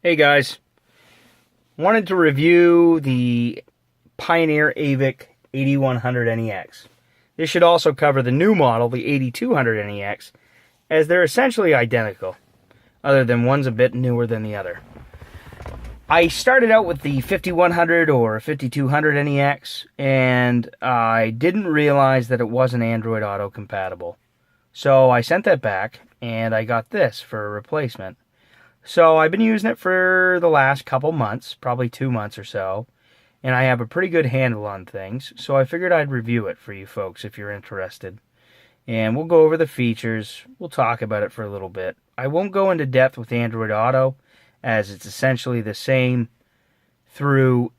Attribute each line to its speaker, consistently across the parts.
Speaker 1: Hey guys, wanted to review the Pioneer AVIC 8100 NEX. This should also cover the new model, the 8200 NEX, as they're essentially identical, other than one's a bit newer than the other. I started out with the 5100 or 5200 NEX, and I didn't realize that it wasn't Android Auto compatible. So I sent that back, and I got this for a replacement. So I've been using it for the last couple months, probably 2 months or so, and I have a pretty good handle on things, so I figured I'd review it for you folks if you're interested. And we'll go over the features, we'll talk about it for a little bit. I won't go into depth with Android Auto, as it's essentially the same through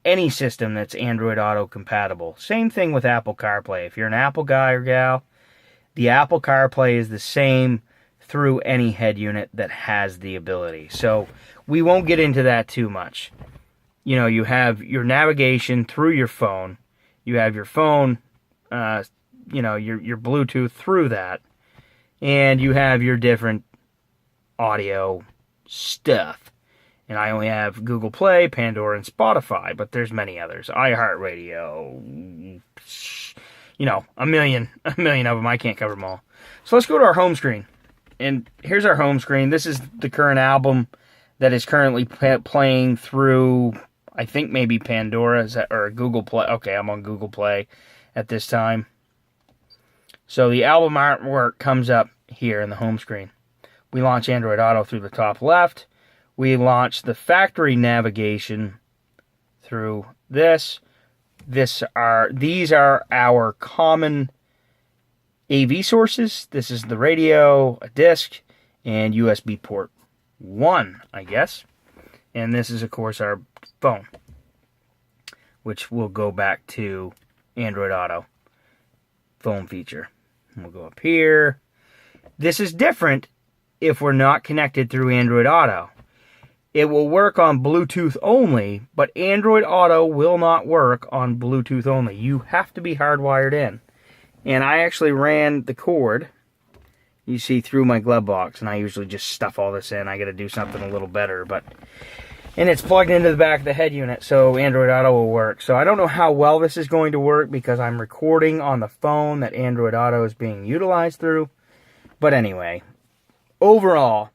Speaker 1: any system that's Android Auto compatible. Same thing with Apple CarPlay. If you're an Apple guy or gal, the Apple CarPlay is the same through any head unit that has the ability. So we won't get into that too much. You know, you have your navigation through your phone. You have your phone, your Bluetooth through that. And you have your different audio stuff. And I only have Google Play, Pandora, and Spotify, but there's many others. iHeartRadio, a million of them. I can't cover them all. So let's go to our home screen. And here's our home screen. This is the current album that is currently playing through, I think maybe Pandora or Google Play. Okay, I'm on Google Play at this time. So the album artwork comes up here in the home screen. We launch Android Auto through the top left. We launch the factory navigation through this. These are our common AV sources. This is the radio, a disc, and USB port 1, I guess. And this is, of course, our phone, which will go back to Android Auto phone feature. And we'll go up here. This is different if we're not connected through Android Auto. It will work on Bluetooth only, but Android Auto will not work on Bluetooth only. You have to be hardwired in. And I actually ran the cord, you see, through my glove box. And I usually just stuff all this in. I got to do something a little better. And it's plugged into the back of the head unit, so Android Auto will work. So I don't know how well this is going to work because I'm recording on the phone that Android Auto is being utilized through. But anyway, overall,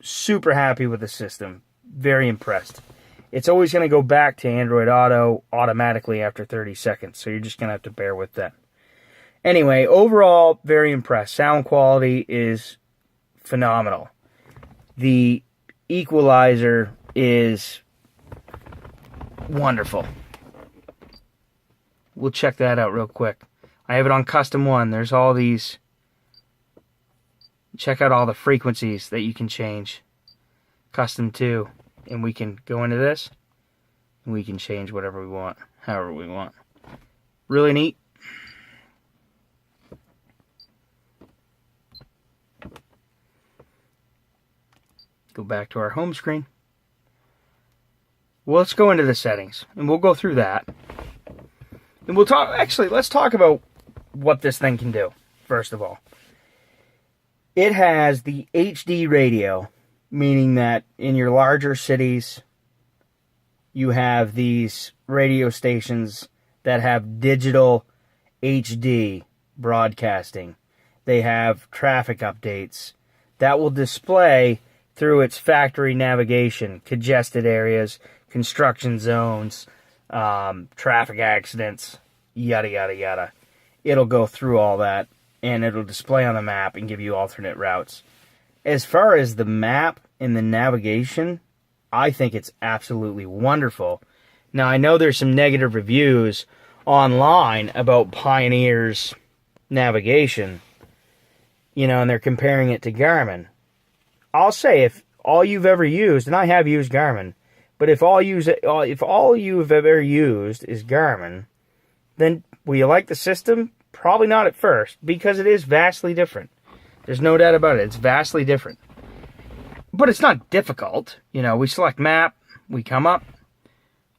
Speaker 1: super happy with the system. Very impressed. It's always going to go back to Android Auto automatically after 30 seconds. So you're just going to have to bear with that. Anyway, overall, very impressed. Sound quality is phenomenal. The equalizer is wonderful. We'll check that out real quick. I have it on Custom 1. There's all these. Check out all the frequencies that you can change. Custom 2. And we can go into this. And we can change whatever we want. However we want. Really neat. Go back to our home screen. Well, let's go into the settings, and we'll go through that. And let's talk about what this thing can do, first of all. It has the HD radio, meaning that in your larger cities, you have these radio stations that have digital HD broadcasting. They have traffic updates that will display through its factory navigation, congested areas, construction zones, traffic accidents, yada, yada, yada. It'll go through all that, and it'll display on the map and give you alternate routes. As far as the map and the navigation, I think it's absolutely wonderful. Now, I know there's some negative reviews online about Pioneer's navigation, and they're comparing it to Garmin. I'll say, if all you've ever used, and I have used Garmin, but if all you've ever used is Garmin, then will you like the system? Probably not at first, because it is vastly different. There's no doubt about it. It's vastly different. But it's not difficult. We select map, we come up,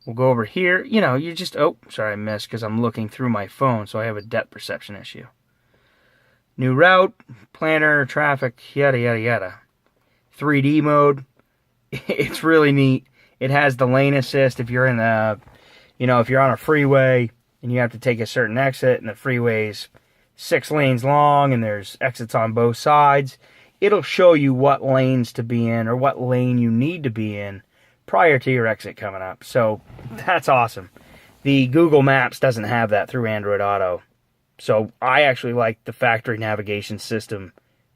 Speaker 1: we'll go over here. You just, sorry, I missed because I'm looking through my phone, so I have a depth perception issue. New route, planner, traffic, yada, yada, yada. 3D mode. It's really neat. It has the lane assist if you're in the, if you're on a freeway and you have to take a certain exit and the freeway's 6 lanes long and there's exits on both sides, it'll show you what lanes to be in or what lane you need to be in prior to your exit coming up. So that's awesome. The Google Maps doesn't have that through Android Auto. So I actually like the factory navigation system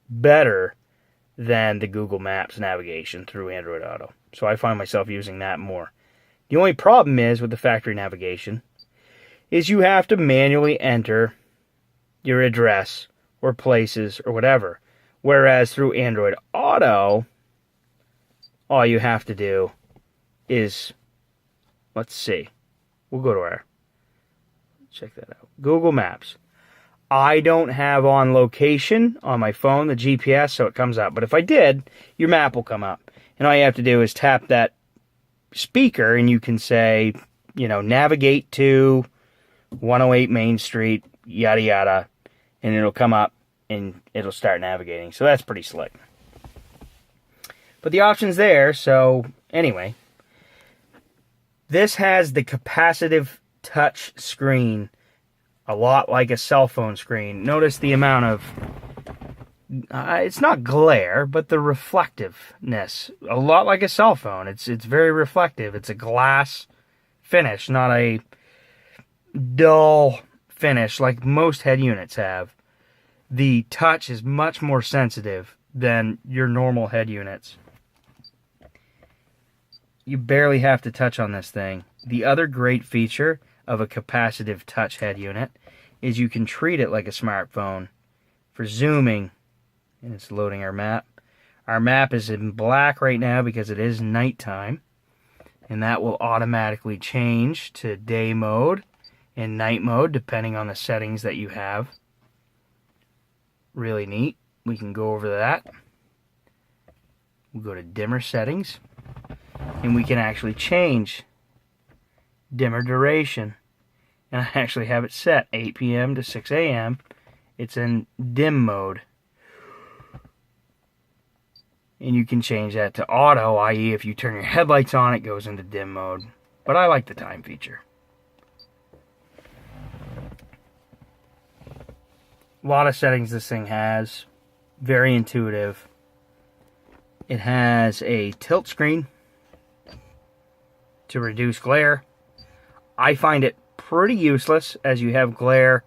Speaker 1: better than the Google Maps navigation through Android Auto. So I find myself using that more. The only problem is with the factory navigation is you have to manually enter your address or places or whatever. Whereas through Android Auto, all you have to do is, let's see, we'll go to check that out, Google Maps. I don't have on location on my phone, the GPS, so it comes up. But if I did, your map will come up. And all you have to do is tap that speaker and you can say, navigate to 108 Main Street, yada yada, and it'll come up and it'll start navigating. So that's pretty slick. But the option's there, so anyway. This has the capacitive touch screen, a lot like a cell phone screen. Notice the amount of, it's not glare, but the reflectiveness. A lot like a cell phone. It's very reflective. It's a glass finish, not a dull finish like most head units have. The touch is much more sensitive than your normal head units. You barely have to touch on this thing. The other great feature of a capacitive touch head unit is you can treat it like a smartphone for zooming. And it's loading our map. Our map is in black right now because it is nighttime. And that will automatically change to day mode and night mode depending on the settings that you have. Really neat. We can go over that. We'll go to dimmer settings. And we can actually change dimmer duration. And I actually have it set 8 p.m. to 6 a.m. It's in dim mode. And you can change that to auto, i.e. if you turn your headlights on, it goes into dim mode. But I like the time feature. A lot of settings this thing has. Very intuitive. It has a tilt screen to reduce glare. I find it pretty useless as you have glare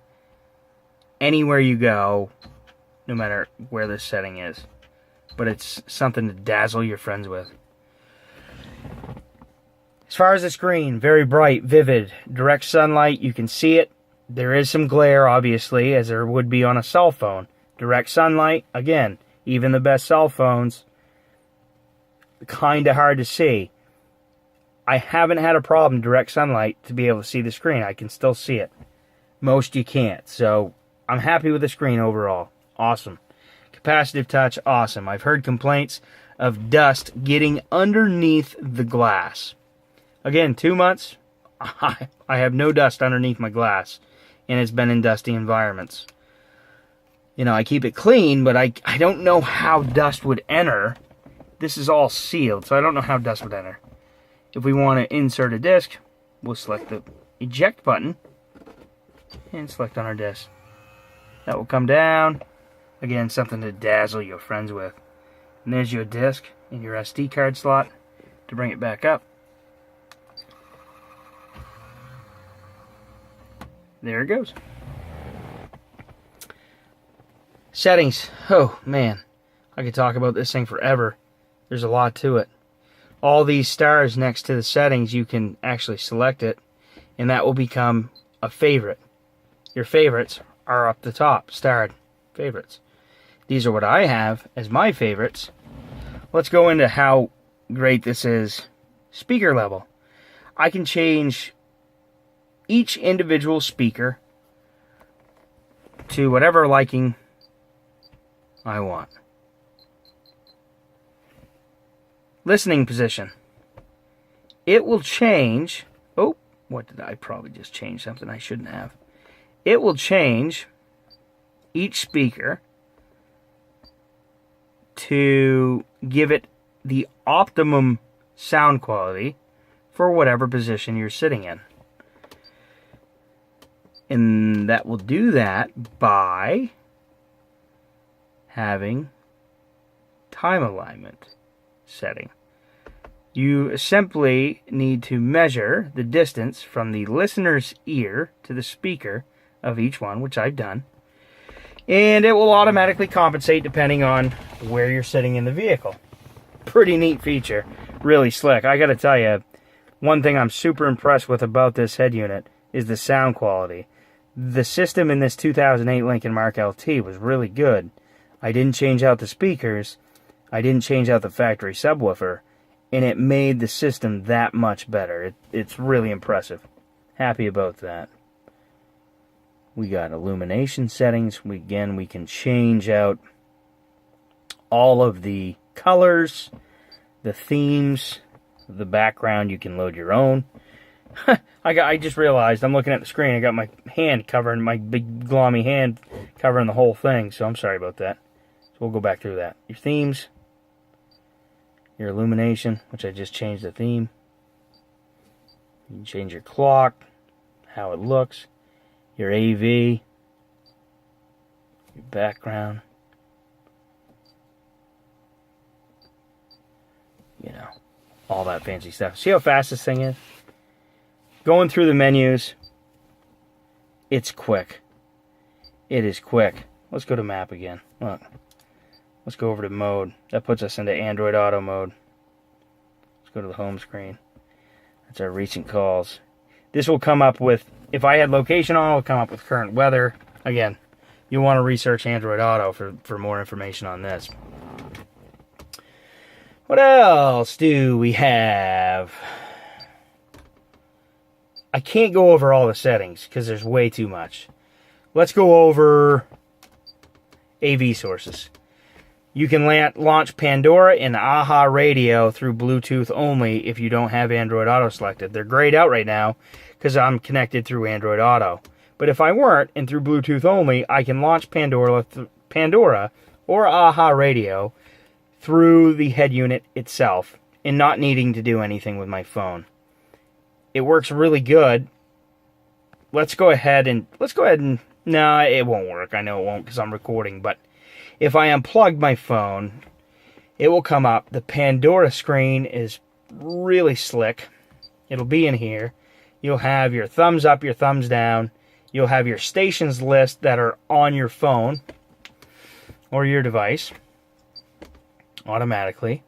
Speaker 1: anywhere you go, no matter where this setting is. But it's something to dazzle your friends with. As far as the screen, very bright, vivid, direct sunlight, you can see it. There is some glare, obviously, as there would be on a cell phone. Direct sunlight, again, even the best cell phones, kind of hard to see. I haven't had a problem direct sunlight to be able to see the screen. I can still see it. Most you can't. So I'm happy with the screen overall. Awesome. Capacitive touch, awesome. I've heard complaints of dust getting underneath the glass. Again, 2 months, I have no dust underneath my glass. And it's been in dusty environments. I keep it clean, but I don't know how dust would enter. This is all sealed, so I don't know how dust would enter. If we want to insert a disc, we'll select the eject button and select on our disc. That will come down. Again, something to dazzle your friends with. And there's your disc and your SD card slot to bring it back up. There it goes. Settings. Oh, man. I could talk about this thing forever. There's a lot to it. All these stars next to the settings, you can actually select it, and that will become a favorite. Your favorites are up the top, starred favorites. These are what I have as my favorites. Let's go into how great this is. Speaker level. I can change each individual speaker to whatever liking I want. Listening position. It will change. Oh, what did I probably just change something I shouldn't have. It will change each speaker to give it the optimum sound quality for whatever position you're sitting in. And that will do that by having time alignment setting. You simply need to measure the distance from the listener's ear to the speaker of each one, which I've done. And it will automatically compensate depending on where you're sitting in the vehicle. Pretty neat feature. Really slick. I gotta tell you, one thing I'm super impressed with about this head unit is the sound quality. The system in this 2008 Lincoln Mark LT was really good. I didn't change out the speakers. I didn't change out the factory subwoofer. And it made the system that much better. It's really impressive. Happy about that. We got illumination settings. We can change out all of the colors, the themes, the background. You can load your own. I just realized I'm looking at the screen. I got my hand covering, my big gloomy hand covering the whole thing. So I'm sorry about that. So we'll go back through that. Your themes, your illumination, which I just changed the theme. You can change your clock, how it looks, your AV, your background. You know, all that fancy stuff. See how fast this thing is? Going through the menus, it's quick. It is quick. Let's go to map again. Look. Let's go over to mode. That puts us into Android Auto mode. Let's go to the home screen. That's our recent calls. This will come up with, if I had location on, it will come up with current weather. Again, you want to research Android Auto for more information on this. What else do we have? I can't go over all the settings because there's way too much. Let's go over AV sources. You can launch Pandora and AHA Radio through Bluetooth only if you don't have Android Auto selected. They're grayed out right now because I'm connected through Android Auto. But if I weren't and through Bluetooth only, I can launch Pandora or AHA Radio through the head unit itself and not needing to do anything with my phone. It works really good. Let's go ahead and no, it won't work. I know it won't because I'm recording, but if I unplug my phone, it will come up. The Pandora screen is really slick. It'll be in here. You'll have your thumbs up, your thumbs down. You'll have your stations list that are on your phone or your device automatically.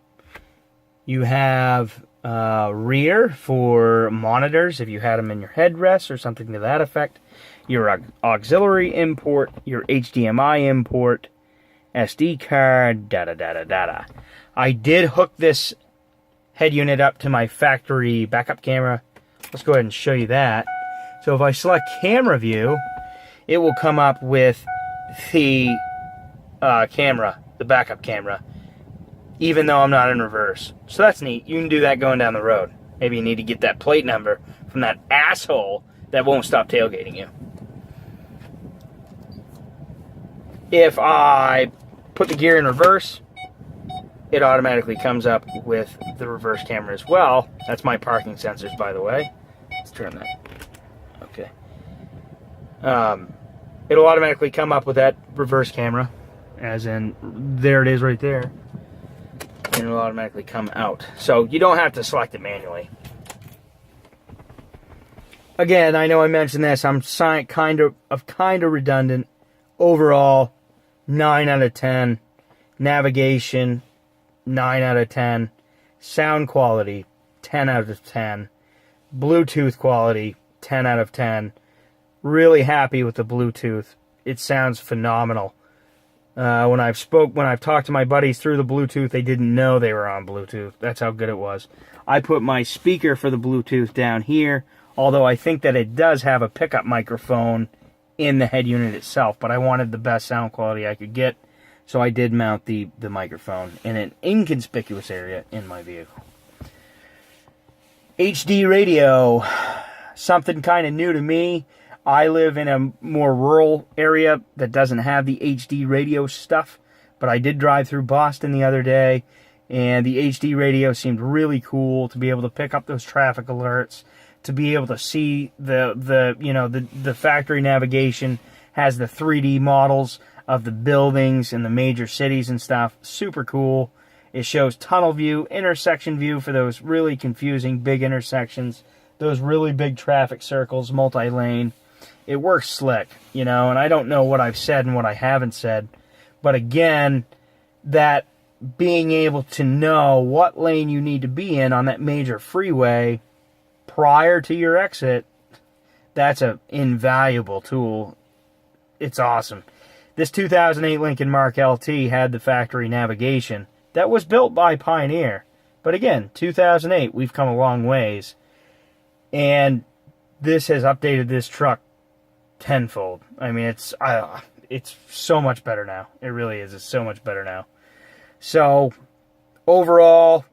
Speaker 1: You have rear for monitors if you had them in your headrest or something to that effect. Your auxiliary import, your HDMI import, SD card, da-da-da-da-da-da. I did hook this head unit up to my factory backup camera. Let's go ahead and show you that. So if I select camera view, it will come up with the camera, the backup camera, even though I'm not in reverse. So that's neat. You can do that going down the road. Maybe you need to get that plate number from that asshole that won't stop tailgating you. If I put the gear in reverse, it automatically comes up with the reverse camera as well. That's my parking sensors, by the way. Let's turn that. Okay. It'll automatically come up with that reverse camera, as in, there it is right there. And it'll automatically come out. So you don't have to select it manually. Again, I know I mentioned this. I'm kind of redundant. Overall, 9 out of 10. Navigation, 9 out of 10. Sound quality, 10 out of 10. Bluetooth quality, 10 out of 10. Really happy with the Bluetooth. It sounds phenomenal. When I've talked to my buddies through the Bluetooth, they didn't know they were on Bluetooth. That's how good it was. I put my speaker for the Bluetooth down here, although I think that it does have a pickup microphone in the head unit itself, but I wanted the best sound quality I could get, so I did mount the microphone in an inconspicuous area in my vehicle. HD radio, something kind of new to me. I live in a more rural area that doesn't have the HD radio stuff, but I did drive through Boston the other day, And the HD radio seemed really cool to be able to pick up those traffic alerts, to be able to see the factory navigation has the 3D models of the buildings and the major cities and stuff. Super cool. It shows tunnel view, intersection view for those really confusing big intersections, those really big traffic circles, multi-lane. It works slick, and I don't know what I've said and what I haven't said. But again, that being able to know what lane you need to be in on that major freeway prior to your exit, that's an invaluable tool. It's awesome. This 2008 Lincoln Mark LT had the factory navigation. That was built by Pioneer. But again, 2008, we've come a long ways. And this has updated this truck tenfold. I mean, it's so much better now. It really is. It's so much better now. So, overall,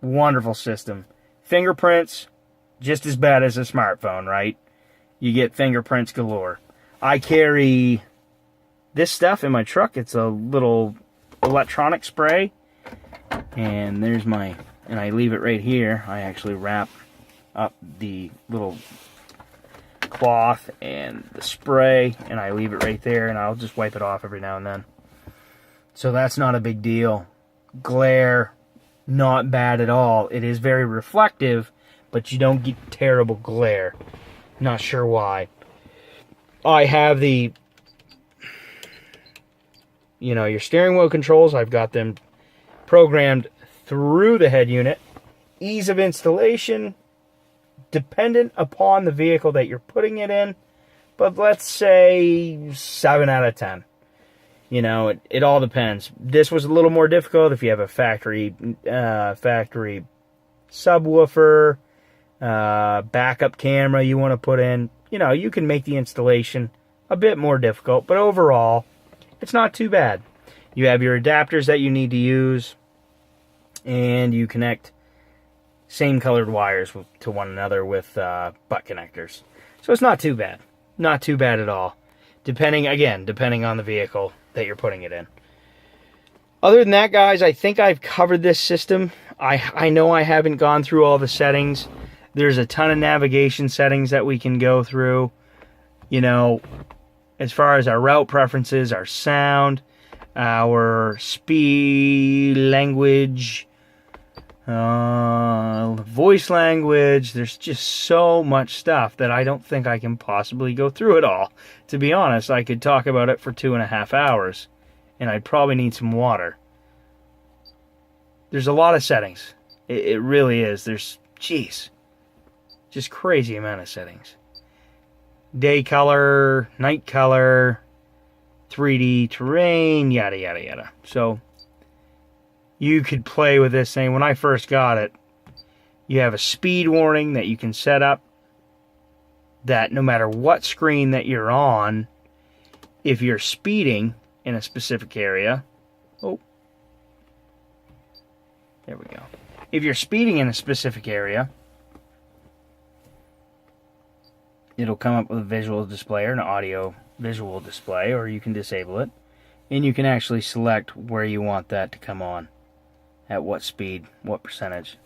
Speaker 1: wonderful system. Fingerprints, just as bad as a smartphone, right? You get fingerprints galore. I carry this stuff in my truck. It's a little electronic spray. And there's and I leave it right here. I actually wrap up the little cloth and the spray, and I leave it right there, and I'll just wipe it off every now and then. So that's not a big deal. Glare, not bad at all. It is very reflective, but you don't get terrible glare. Not sure why. I have the, your steering wheel controls. I've got them programmed through the head unit. Ease of installation, dependent upon the vehicle that you're putting it in, but let's say 7 out of 10. It all depends. This was a little more difficult if you have a factory subwoofer, backup camera you want to put in. You can make the installation a bit more difficult, but overall, it's not too bad. You have your adapters that you need to use, and you connect same colored wires to one another with butt connectors. So it's not too bad. Not too bad at all. Depending on the vehicle that you're putting it in. Other than that, guys, I think I've covered this system. I know I haven't gone through all the settings. There's a ton of navigation settings that we can go through. As far as our route preferences, our sound, our speed, language, voice language. There's just so much stuff that I don't think I can possibly go through it all. To be honest, I could talk about it for 2.5 hours, and I'd probably need some water. There's a lot of settings. It really is. There's, just crazy amount of settings. Day color, night color, 3D terrain, yada, yada, yada. So, you could play with this thing. When I first got it, you have a speed warning that you can set up that no matter what screen that you're on, if you're speeding in a specific area, there we go. If you're speeding in a specific area, it'll come up with a visual display or an audio visual display, or you can disable it, and you can actually select where you want that to come on. At what speed, what percentage.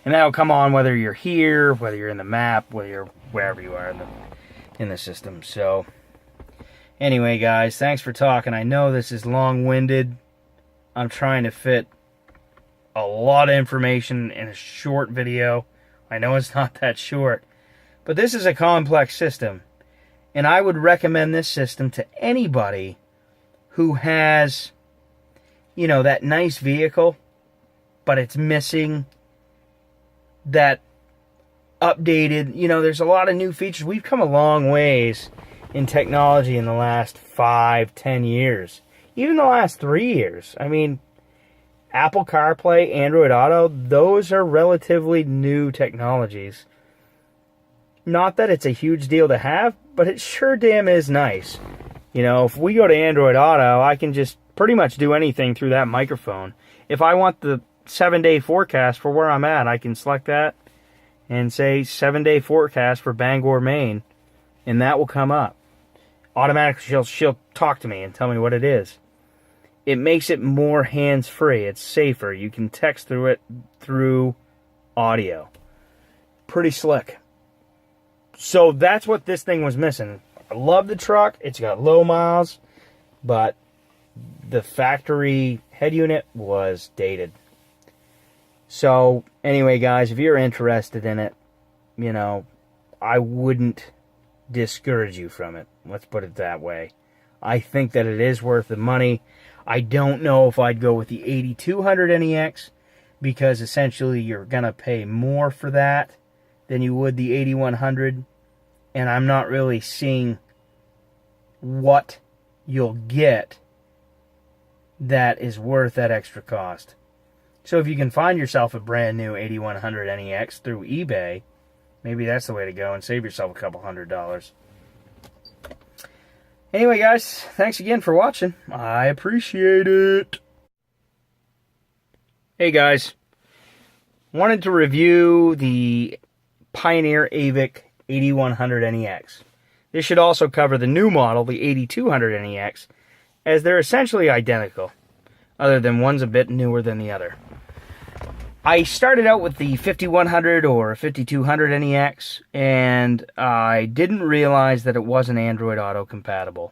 Speaker 1: And that'll come on whether you're here, whether you're in the map, whether you're wherever you are in the system. So, anyway, guys, thanks for talking. I know this is long-winded. I'm trying to fit a lot of information in a short video. I know it's not that short. But this is a complex system. And I would recommend this system to anybody who has, that nice vehicle, but it's missing that updated, there's a lot of new features. We've come a long ways in technology in the last 5-10 years. Even the last 3 years. I mean, Apple CarPlay, Android Auto, those are relatively new technologies. Not that it's a huge deal to have, but it sure damn is nice. If we go to Android Auto, I can just pretty much do anything through that microphone. If I want the 7-day forecast for where I'm at, I can select that and say 7-day forecast for Bangor, Maine, and that will come up. Automatically, she'll talk to me and tell me what it is. it makes it more hands-free. It's safer. You can text through it through audio. Pretty slick. So that's what this thing was missing. I love the truck. It's got low miles, but the factory head unit was dated. So anyway, guys, if you're interested in it, you know, I wouldn't discourage you from it. Let's put it that way. I think that it is worth the money. I don't know if I'd go with the 8200 NEX, because essentially you're going to pay more for that than you would the 8100, and I'm not really seeing what you'll get that is worth that extra cost. So if you can find yourself a brand new 8100 NEX through eBay, maybe that's the way to go and save yourself a couple $100. Anyway, guys, thanks again for watching. I appreciate it. Hey, guys. Wanted to review the Pioneer AVIC 8100 NEX. This should also cover the new model, the 8200 NEX, as they're essentially identical, other than one's a bit newer than the other. I started out with the 5100 or 5200 NEX, and I didn't realize that it wasn't Android Auto compatible.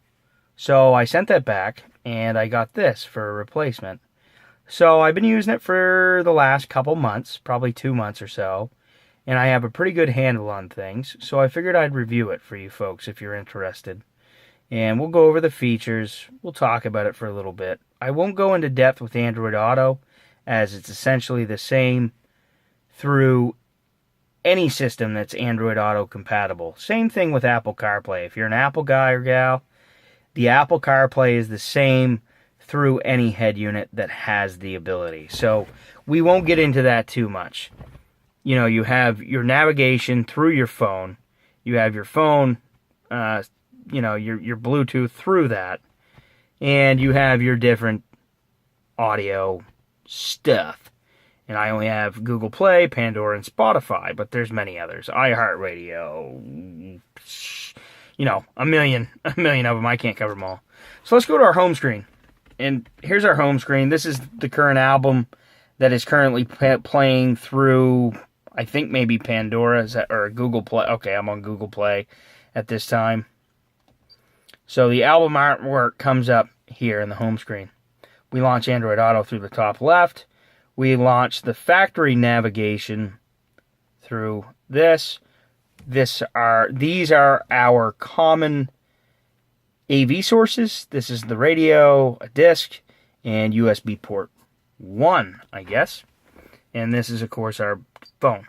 Speaker 1: So I sent that back, and I got this for a replacement. So I've been using it for the last couple months, probably 2 months or so, and I have a pretty good handle on things, so I figured I'd review it for you folks if you're interested. And we'll go over the features, we'll talk about it for a little bit. I won't go into depth with Android Auto, as it's essentially the same through any system that's Android Auto compatible. Same thing with Apple CarPlay. If you're an Apple guy or gal, the Apple CarPlay is the same through any head unit that has the ability. So we won't get into that too much. You know, you have your navigation through your phone. You have your phone, you know, your Bluetooth through that. And you have your different audio stuff. And I only have Google Play, Pandora, and Spotify, but there's many others. iHeartRadio, you know, a million of them. I can't cover them all. So let's go to our home screen. And here's our home screen. This is the current album that is currently playing through, I think maybe Pandora or Google Play. Okay, I'm on Google Play at this time. So the album artwork comes up here in the home screen. We launch Android Auto through the top left. We launch the factory navigation through this. These are our common AV sources. This is the radio, a disc, and USB port 1, I guess. And this is, of course, our phone.